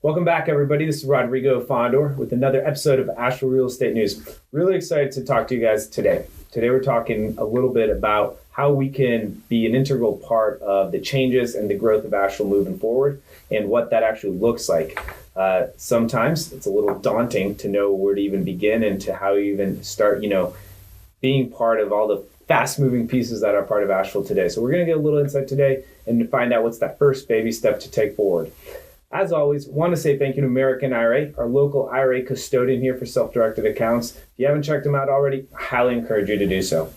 Welcome back, everybody. This is Rodrigo Fondor with another episode of Asheville Real Estate News. Really excited to talk to you guys today. Today we're talking a little bit about how we can be an integral part of the changes and the growth of Asheville moving forward and what that actually looks like. Sometimes it's a little daunting to know where to even begin and to how you even start, being part of all the fast-moving pieces that are part of Asheville today. So we're going to get a little insight today and to find out what's that first baby step to take forward. As always, want to say thank you to American IRA, our local IRA custodian here for self-directed accounts. If you haven't checked them out already, I highly encourage you to do so.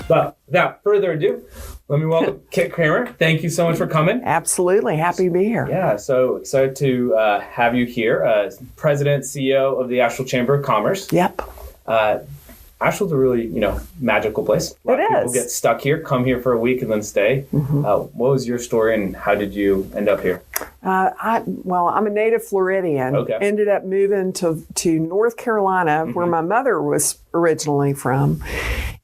But without further ado, let me welcome Kit Cramer. Thank you so much for coming. Absolutely. Happy to be here. Yeah, so excited to have you here, President, CEO of the Asheville Chamber of Commerce. Yep. Asheville's a really, magical place. A lot of people get stuck here, come here for a week and then stay. Mm-hmm. What was your story and how did you end up here? I'm a native Floridian. Okay. Ended up moving to North Carolina, mm-hmm. where my mother was originally from,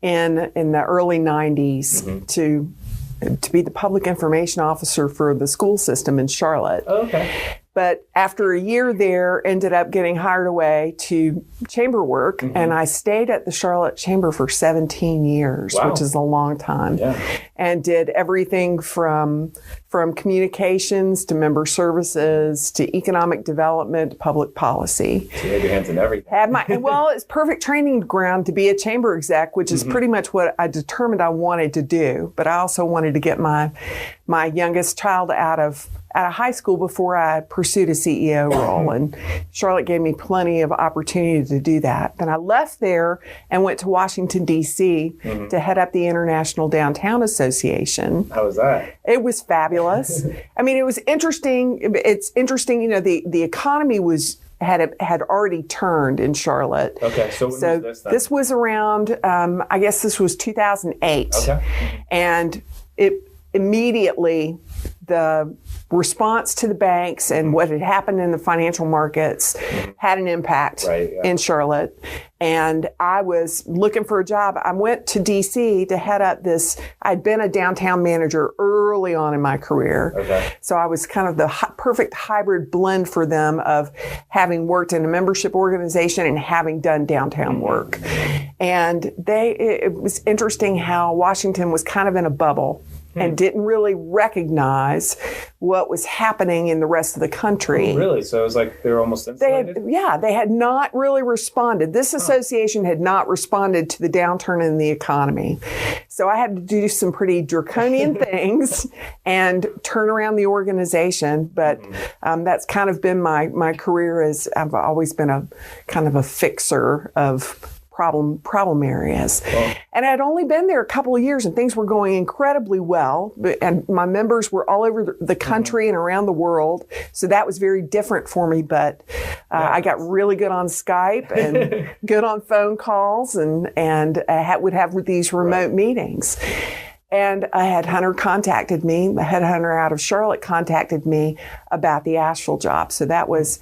in the early 90s, mm-hmm. to be the public information officer for the school system in Charlotte. Okay. But after a year there, ended up getting hired away to chamber work, mm-hmm. and I stayed at the Charlotte Chamber for 17 years, wow. which is a long time, yeah. and did everything from communications to member services to economic development to public policy. So you had your hands in everything. It's perfect training ground to be a chamber exec, which is mm-hmm. pretty much what I determined I wanted to do. But I also wanted to get my youngest child out of high school before I pursued a CEO role. And Charlotte gave me plenty of opportunity to do that. Then I left there and went to Washington, D.C. mm-hmm. to head up the International Downtown Association. How was that? It was fabulous. I mean, it was interesting. It's interesting, the economy had already turned in Charlotte. Okay, so when was this then? This was around, I guess this was 2008. Okay. And it immediately, the response to the banks and what had happened in the financial markets had an impact in Charlotte. And I was looking for a job. I went to D.C. to head up this. I'd been a downtown manager early on in my career. Okay. So I was kind of the perfect hybrid blend for them of having worked in a membership organization and having done downtown work. And it was interesting how Washington was kind of in a bubble and didn't really recognize what was happening in the rest of the country. Oh, really? So it was like they were almost insulated? They had not really responded. This association had not responded to the downturn in the economy. So I had to do some pretty draconian things and turn around the organization. But that's kind of been my career. I've always been a kind of a fixer of problem areas. Well, and I'd only been there a couple of years and things were going incredibly well. And my members were all over the country and around the world. So that was very different for me. But I got really good on Skype and good on phone calls and would have these remote meetings. And a headhunter contacted me. The headhunter out of Charlotte contacted me about the Asheville job. So that was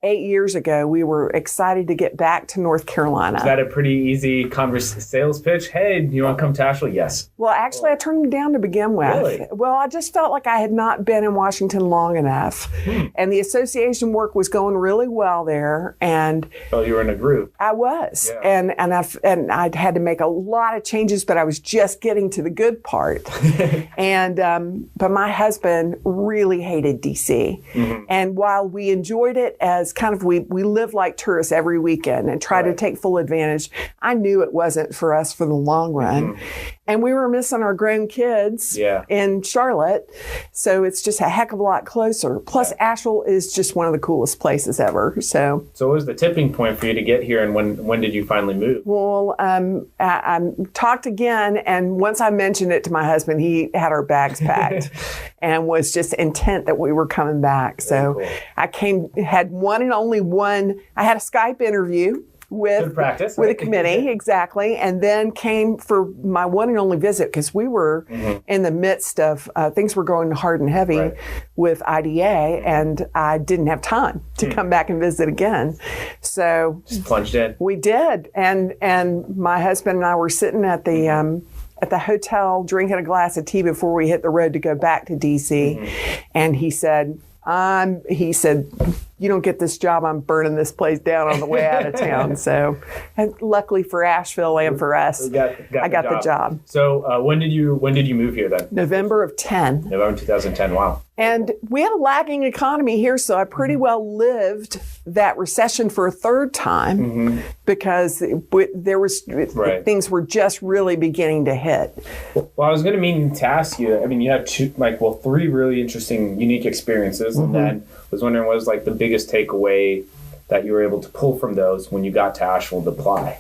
8 years ago. We were excited to get back to North Carolina. Is that a pretty easy sales pitch? Hey, do you want to come to Asheville? Yes. Well, actually, I turned them down to begin with. Really? Well, I just felt like I had not been in Washington long enough. And the association work was going really well there. And you were in a group. I was. Yeah. And I'd had to make a lot of changes, but I was just getting to the good part. But my husband really hated DC. Mm-hmm. And while we enjoyed it as kind of, we lived like tourists every weekend and tried to take full advantage, I knew it wasn't for us for the long run. Mm-hmm. And we were missing our grown kids in Charlotte. So it's just a heck of a lot closer. Plus, Asheville is just one of the coolest places ever. So what was the tipping point for you to get here, and when did you finally move? Well, I talked again, and once I mentioned it to my husband, he had our bags packed and was just intent that we were coming back. So cool. I had one and only one. I had a Skype interview with Good practice, with a right? committee, exactly, and then came for my one and only visit because we were in the midst of things were going hard and heavy with IDA, and I didn't have time to come back and visit again. So Just plunged in. we did, and my husband and I were sitting at the hotel drinking a glass of tea before we hit the road to go back to DC, and he said, you don't get this job, I'm burning this place down on the way out of town. So, and luckily for Asheville and for us, I got the job. So when did you move here then? November of 10. November 2010. Wow. And we had a lagging economy here, so I pretty well lived that recession for a third time because things were just really beginning to hit. Well, I was going to mean to ask you, I mean, you had three really interesting, unique experiences, and then I was wondering what was like the biggest takeaway that you were able to pull from those when you got to Asheville to apply?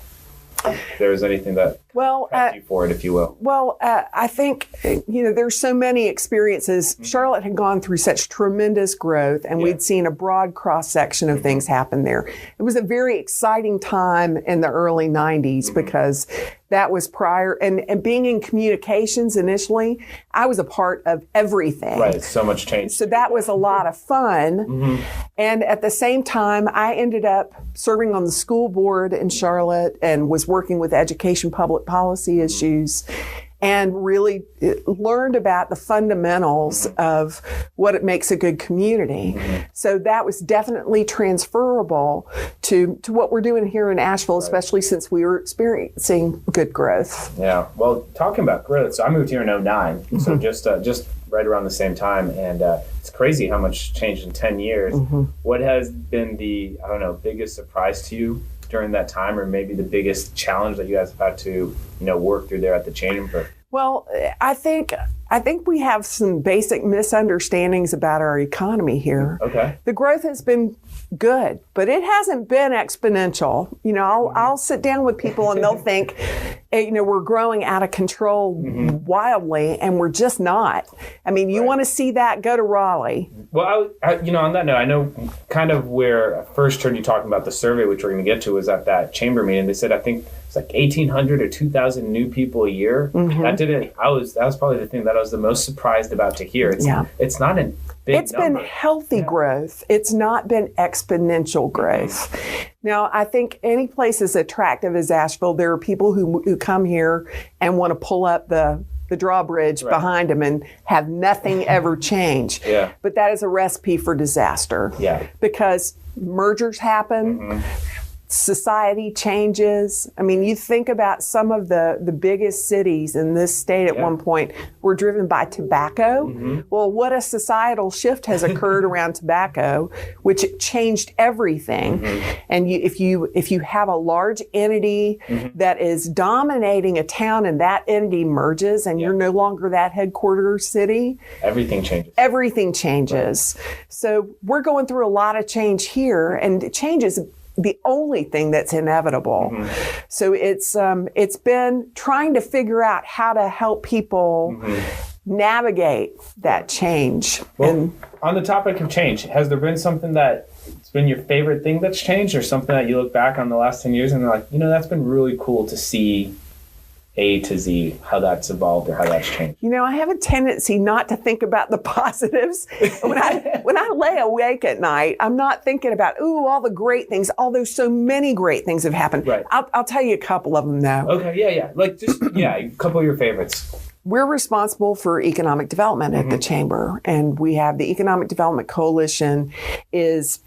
If there was anything that prepped you for it, if you will. Well, I think, there's so many experiences. Charlotte had gone through such tremendous growth, and we'd seen a broad cross-section of things happen there. It was a very exciting time in the early 90s because that was prior, and being in communications initially, I was a part of everything. Right, so much change. So that was a lot of fun. And at the same time, I ended up serving on the school board in Charlotte and was working with education public policy issues and really learned about the fundamentals of what it makes a good community. So that was definitely transferable to what we're doing here in Asheville, especially since we were experiencing good growth. Yeah. Well, talking about growth, so I moved here in 2009, so just right around the same time, and it's crazy how much changed in 10 years. What has been the, biggest surprise to you during that time, or maybe the biggest challenge that you guys have had to, work through there at the chamber? Well, I think we have some basic misunderstandings about our economy here. Okay. The growth has been good, but it hasn't been exponential. I'll sit down with people and they'll think, we're growing out of control wildly, and we're just not. I mean, you want to see that, go to Raleigh. Well, on that note, I know kind of where I first heard you talking about the survey, which we're going to get to, was at that chamber meeting. They said, I think it's like 1,800 or 2,000 new people a year. That was probably the thing that I was the most surprised about to hear. It's not a big number. Been healthy growth. It's not been exponential growth. Now, I think any place as attractive as Asheville, there are people who come here and want to pull up the drawbridge behind them and have nothing ever change. But that is a recipe for disaster. Because mergers happen. Society changes. I mean, you think about some of the biggest cities in this state at one point were driven by tobacco. Well, what a societal shift has occurred around tobacco, which changed everything. And if you have a large entity that is dominating a town and that entity merges and you're no longer that headquarters city, everything changes. So we're going through a lot of change here, and change is the only thing that's inevitable. So it's been trying to figure out how to help people navigate that change. Well, and on the topic of change, has there been something that's been your favorite thing that's changed, or something that you look back on the last 10 years and you're like, that's been really cool to see A to Z, how that's evolved or how that's changed? I have a tendency not to think about the positives. When I lay awake at night, I'm not thinking about, all the great things, although so many great things have happened. Right. I'll tell you a couple of them, though. Okay, yeah. Like, just, a couple of your favorites. We're responsible for economic development at the Chamber, and we have the Economic Development Coalition is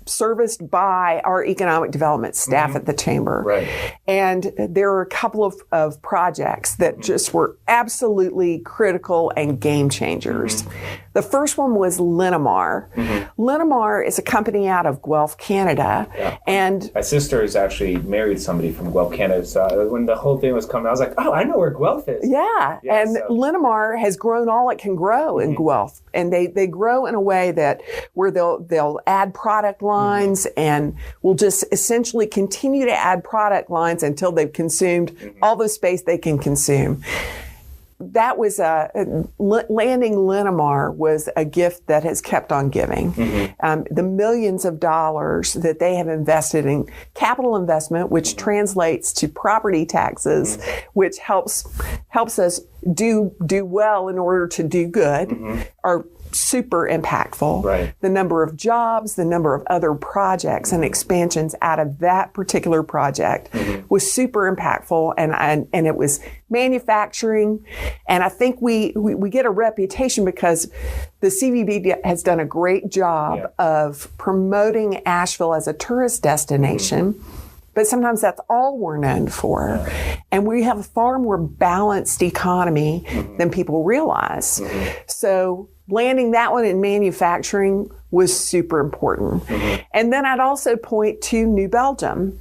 serviced by our economic development staff at the Chamber. Right. And there are a couple of projects that just were absolutely critical and game changers. The first one was Linamar. Linamar is a company out of Guelph, Canada. And my sister has actually married somebody from Guelph, Canada. So when the whole thing was coming, I was like, I know where Guelph is. And Linamar has grown all it can grow in Guelph. And they grow in a way where they'll add product lines and will just essentially continue to add product lines until they've consumed all the space they can consume. that was landing Linamar was a gift that has kept on giving. The millions of dollars that they have invested in capital investment, which translates to property taxes, which helps us do well in order to do good, are super impactful. Right. The number of jobs, the number of other projects and expansions out of that particular project was super impactful, and it was manufacturing. And I think we get a reputation because the CVB has done a great job of promoting Asheville as a tourist destination. But sometimes that's all we're known for. And we have a far more balanced economy than people realize. So landing that one in manufacturing was super important. And then I'd also point to New Belgium.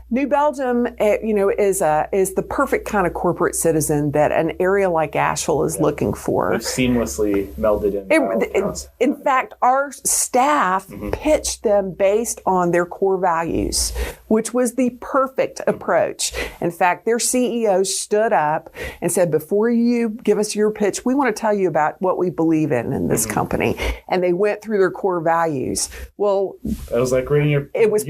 New Belgium, is the perfect kind of corporate citizen that an area like Asheville is looking for. They've seamlessly melded in. In fact, our staff pitched them based on their core values, which was the perfect approach. In fact, their CEO stood up and said, before you give us your pitch, we want to tell you about what we believe in this company. And they went through their core values. Well, it was like reading your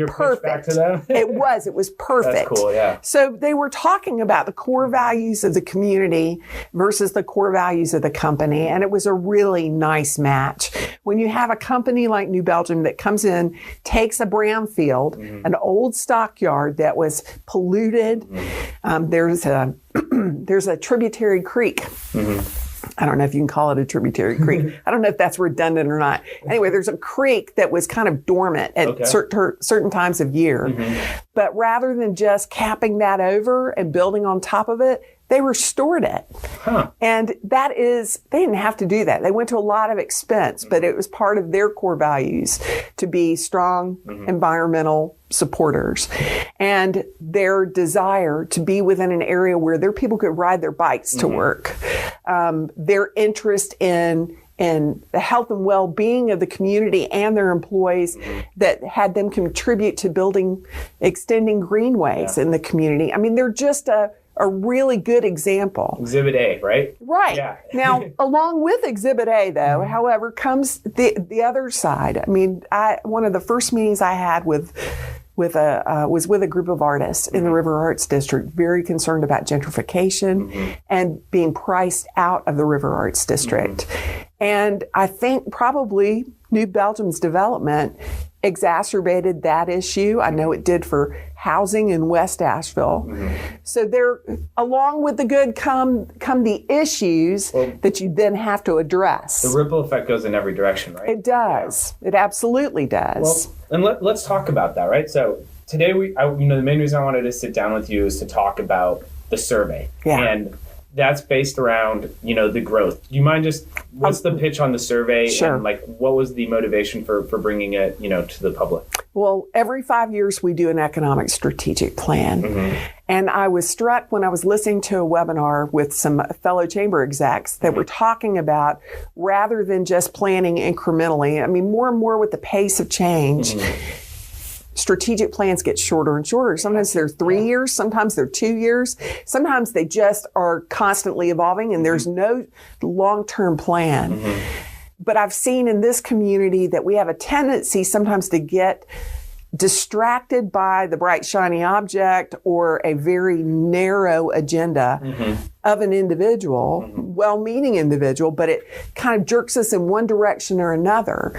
perfect. Pitch back to them. It was perfect. That's cool, yeah. So they were talking about the core values of the community versus the core values of the company, and it was a really nice match. When you have a company like New Belgium that comes in, takes a brownfield, an old stockyard that was polluted, there's a tributary creek. I don't know if you can call it a tributary creek. I don't know if that's redundant or not. Anyway, there's a creek that was kind of dormant at certain times of year. But rather than just capping that over and building on top of it, they restored it. And they didn't have to do that. They went to a lot of expense, but it was part of their core values to be strong environmental supporters, and their desire to be within an area where their people could ride their bikes to work. Their interest in the health and well-being of the community and their employees that had them contribute to extending greenways in the community. I mean, they're just a really good example. Exhibit A, right? Right. Yeah. Now, along with Exhibit A, though, however, comes the other side. I mean, one of the first meetings I had was with a group of artists in the River Arts District, very concerned about gentrification and being priced out of the River Arts District. And I think probably New Belgium's development exacerbated that issue. I know it did for housing in West Asheville. So along with the good come the issues that you then have to address. The ripple effect goes in every direction, right? It does. It absolutely does. Well, and let's talk about that, right? So today the main reason I wanted to sit down with you is to talk about the survey. And that's based around, the growth. Do you mind what's the pitch on the survey? Sure. And what was the motivation for bringing it, to the public? Well, every 5 years we do an economic strategic plan. And I was struck when I was listening to a webinar with some fellow chamber execs that were talking about, rather than just planning incrementally, I mean, more and more with the pace of change, strategic plans get shorter and shorter. Sometimes they're 3 years, sometimes they're 2 years, sometimes they just are constantly evolving and there's no long-term plan. But I've seen in this community that we have a tendency sometimes to get distracted by the bright, shiny object or a very narrow agenda of an individual, well-meaning individual, but it kind of jerks us in one direction or another.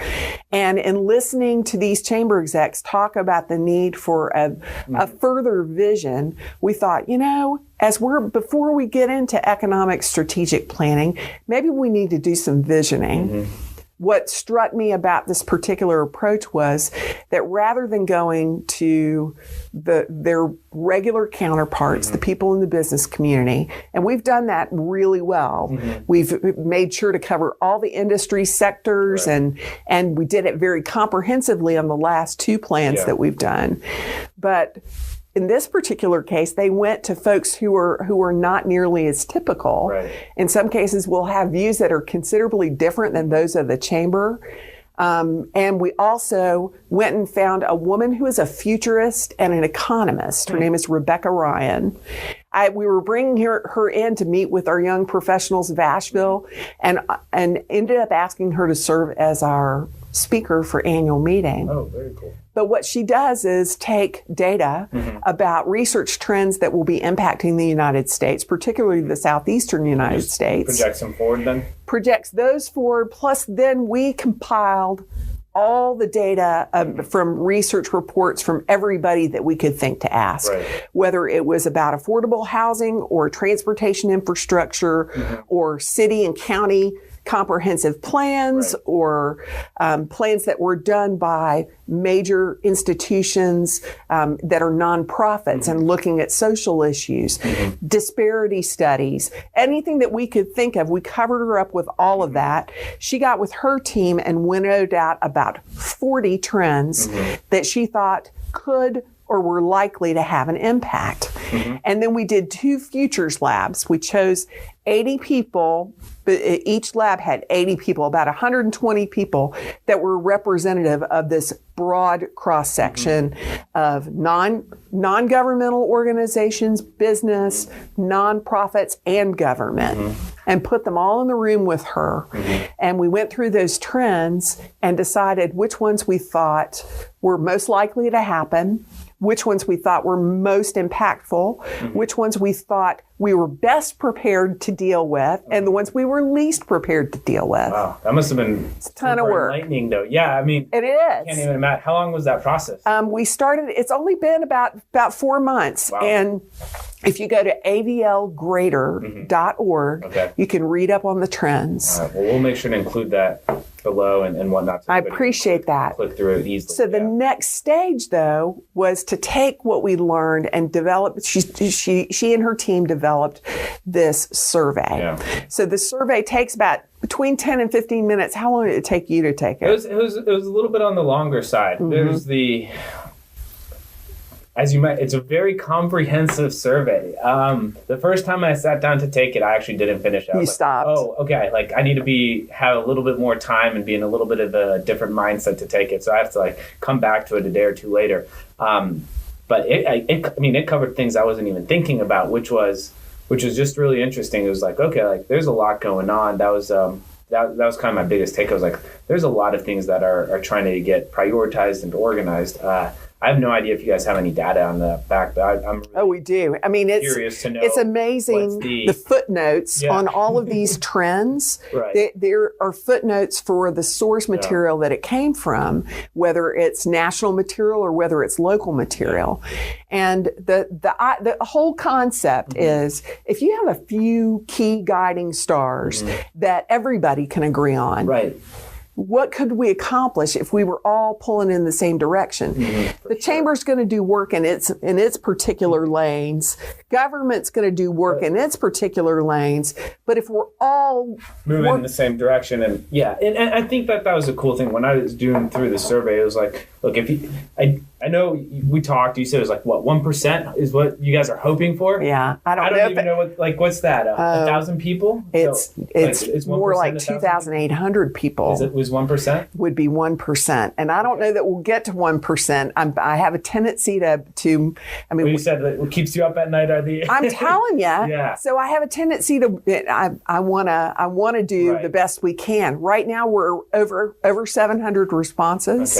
And in listening to these chamber execs talk about the need for a further vision, we thought, before we get into economic strategic planning, maybe we need to do some visioning. What struck me about this particular approach was that rather than going to their regular counterparts, the people in the business community, and we've done that really well. We've made sure to cover all the industry sectors, and we did it very comprehensively on the last two plans that we've done. But in this particular case, they went to folks who are not nearly as typical. In some cases, we'll have views that are considerably different than those of the chamber. And we also went and found a woman who is a futurist and an economist. Her name is Rebecca Ryan. we were bringing her in to meet with our young professionals of Asheville, and ended up asking her to serve as our speaker for annual meeting. Oh, very cool. But what she does is take data about research trends that will be impacting the United States, particularly the southeastern United States. Projects them forward then? Projects those forward, plus then we compiled all the data from research reports from everybody that we could think to ask, whether it was about affordable housing or transportation infrastructure or city and county comprehensive plans or plans that were done by major institutions that are nonprofits and looking at social issues, disparity studies, anything that we could think of. We covered her up with all of that. She got with her team and winnowed out about 40 trends that she thought could or were likely to have an impact. And then we did 2 futures labs. We chose 80 people, but each lab had 80 people, about 120 people that were representative of this broad cross-section of non-governmental organizations, business, nonprofits, and government, and put them all in the room with her. And we went through those trends and decided which ones we thought were most likely to happen, which ones we thought were most impactful, which ones we thought we were best prepared to deal with, and the ones we were least prepared to deal with. Wow, that must have been a ton of work. Enlightening, though. Yeah, I mean, it is. I can't even imagine. How long was that process? We started. It's only been about 4 months, and if you go to avlgreater.org, you can read up on the trends. All right, well, we'll make sure to include that below and whatnot. So I appreciate that. Click through it easily. So the next stage, though, was to take what we learned and develop. She and her team developed this survey. So the survey takes about between 10 and 15 minutes. How long did it take you to take it? It was a little bit on the longer side. There's as you might, it's a very comprehensive survey. The first time I sat down to take it, I actually didn't finish it. You stopped. Oh, okay. Like I need to have a little bit more time and be in a little bit of a different mindset to take it. So I have to come back to it a day or two later. But it covered things I wasn't even thinking about, which was just really interesting. It was there's a lot going on. That was kind of my biggest take. I was there's a lot of things that are trying to get prioritized and organized. I have no idea if you guys have any data on the back, but I'm really we do. I mean, it's curious to know. It's amazing the footnotes on all of these trends. There are footnotes for the source material that it came from, whether it's national material or whether it's local material. And the whole concept is if you have a few key guiding stars that everybody can agree on. What could we accomplish if we were all pulling in the same direction? The chamber's going to do work in its particular lanes. Government's going to do work in its particular lanes. But if we're all moving in the same direction, and I think that was a cool thing when I was doing through the survey. It was look, I know we talked. You said it was 1% is what you guys are hoping for. Yeah, I don't even know what's that? 1,000 people? It's more like 2,800 people. Was 1%? Would be 1%, and I don't know that we'll get to 1%. I have a tendency to. I mean, you said that what keeps you up at night are the. I'm telling you. So I have a tendency to. I want to do the best we can. Right now we're over 700 responses,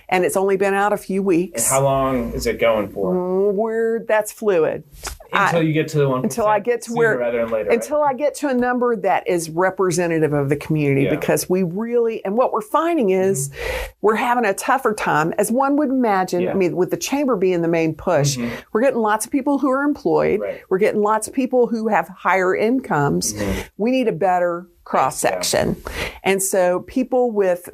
and it's only been out a few weeks. And how long is it going for? That's fluid. Until you get to the 1%. Until I get to where. Rather than later. Until I get to a number that is representative of the community, because we really, and what we're finding is we're having a tougher time, as one would imagine. I mean, with the chamber being the main push, we're getting lots of people who are employed. We're getting lots of people who have higher incomes. We need a better cross-section. And so people with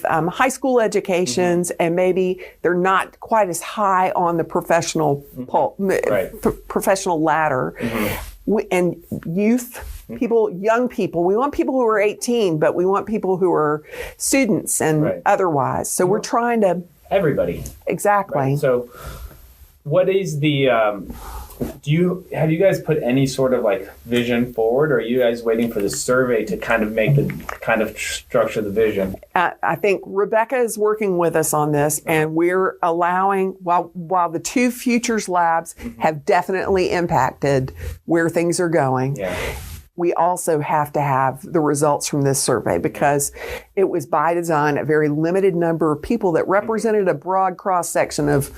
high school educations and maybe they're not quite as high on the professional professional ladder, and youth, young people. We want people who are 18, but we want people who are students and otherwise. So we're trying to... Everybody. Exactly. So what is the... do Have you guys put any sort of like vision forward, or are you guys waiting for the survey to kind of structure the vision? I think Rebecca is working with us on this, and we're allowing, while the 2 futures labs have definitely impacted where things are going. Yeah. We also have to have the results from this survey, because it was by design a very limited number of people that represented a broad cross section of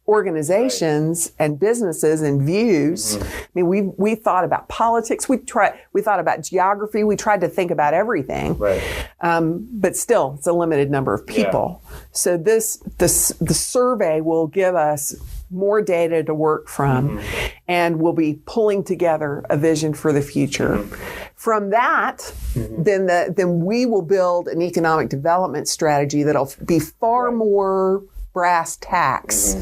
organizations and businesses and views. I mean, we thought about politics. We thought about geography. We tried to think about everything. Right. But still, it's a limited number of people. Yeah. So the survey will give us more data to work from, and we'll be pulling together a vision for the future. From that, then we will build an economic development strategy that'll be far more brass tacks.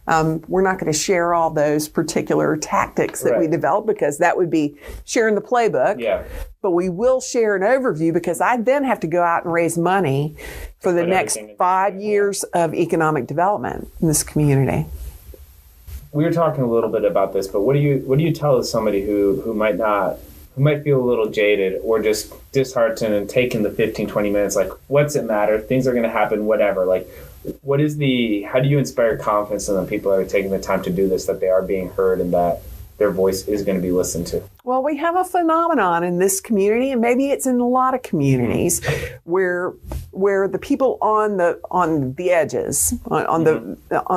We're not going to share all those particular tactics that we develop, because that would be sharing the playbook. Yeah. But we will share an overview, because I then have to go out and raise money for the next 5 years of economic development in this community. We were talking a little bit about this, but what do you tell somebody who might feel a little jaded or just disheartened and taking the 15-20 minutes, like, what's it matter? Things are going to happen, whatever. Like, how do you inspire confidence in the people that are taking the time to do this, that they are being heard and that their voice is going to be listened to? Well, we have a phenomenon in this community, and maybe it's in a lot of communities, where the people on the edges, on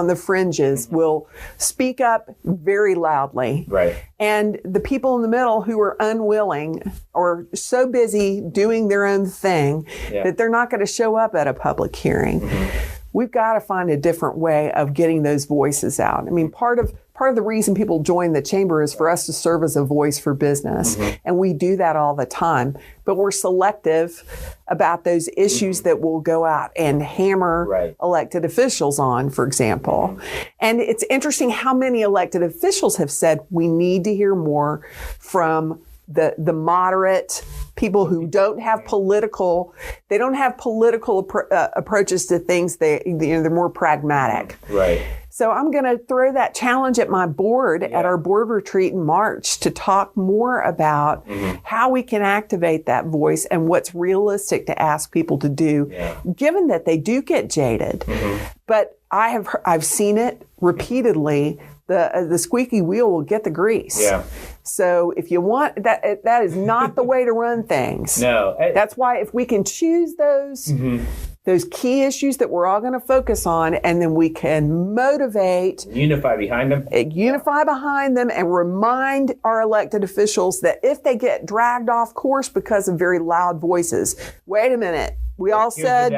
the fringes, will speak up very loudly. Right. And the people in the middle who are unwilling or so busy doing their own thing that they're not going to show up at a public hearing. We've got to find a different way of getting those voices out. I mean, part of the reason people join the chamber is for us to serve as a voice for business. And we do that all the time. But we're selective about those issues that we'll go out and hammer elected officials on, for example. And it's interesting how many elected officials have said we need to hear more from the moderate people who don't have political approaches to things. They're more pragmatic. Right. So I'm going to throw that challenge at my board at our board retreat in March to talk more about how we can activate that voice and what's realistic to ask people to do, given that they do get jaded. But I've seen it repeatedly. The squeaky wheel will get the grease. Yeah. So if you want that is not the way to run things. No. That's why if we can choose those key issues that we're all going to focus on, and then we can motivate, unify behind them and remind our elected officials that if they get dragged off course because of very loud voices, wait a minute. We all said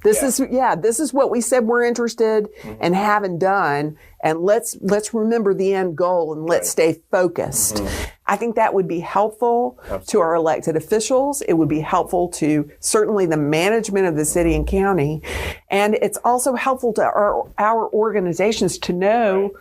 this is what we said we're interested and haven't done, and let's remember the end goal and let's stay focused. I think that would be helpful to our elected officials. It would be helpful to certainly the management of the city and county, and it's also helpful to our organizations to know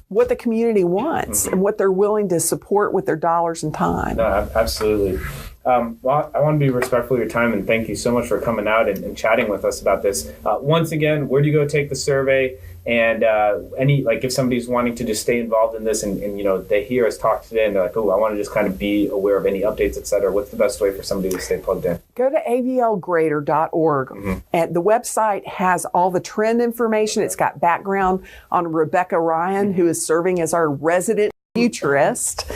what the community wants and what they're willing to support with their dollars and time. No, absolutely. Well, I want to be respectful of your time, and thank you so much for coming out and chatting with us about this. Once again, where do you go take the survey? And if somebody's wanting to just stay involved in this and they hear us talk today and they're like, oh, I want to just kind of be aware of any updates, et cetera, what's the best way for somebody to stay plugged in? Go to avlgreater.org. And the website has all the trend information. It's got background on Rebecca Ryan, who is serving as our resident futurist.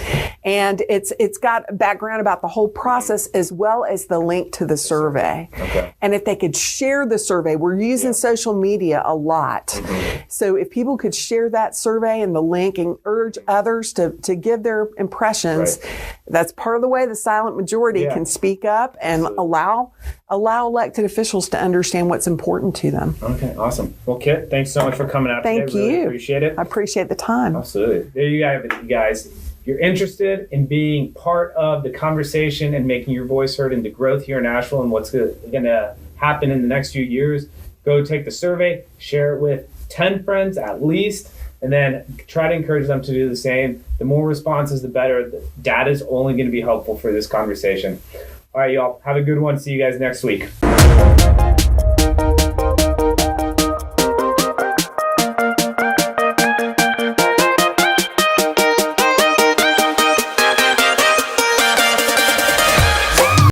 And it's got background about the whole process as well as the link to the survey. Okay. And if they could share the survey, we're using social media a lot. So if people could share that survey and the link and urge others to give their impressions, that's part of the way the silent majority can speak up and allow elected officials to understand what's important to them. Okay, awesome. Well, Kit, thanks so much for coming out today. Thank you. Really appreciate it. I appreciate the time. Absolutely. There you have it, you guys. If you're interested in being part of the conversation and making your voice heard into growth here in Asheville and what's going to happen in the next few years, go take the survey, share it with 10 friends at least, and then try to encourage them to do the same. The more responses, the better. The data is only going to be helpful for this conversation. All right, y'all. Have a good one. See you guys next week.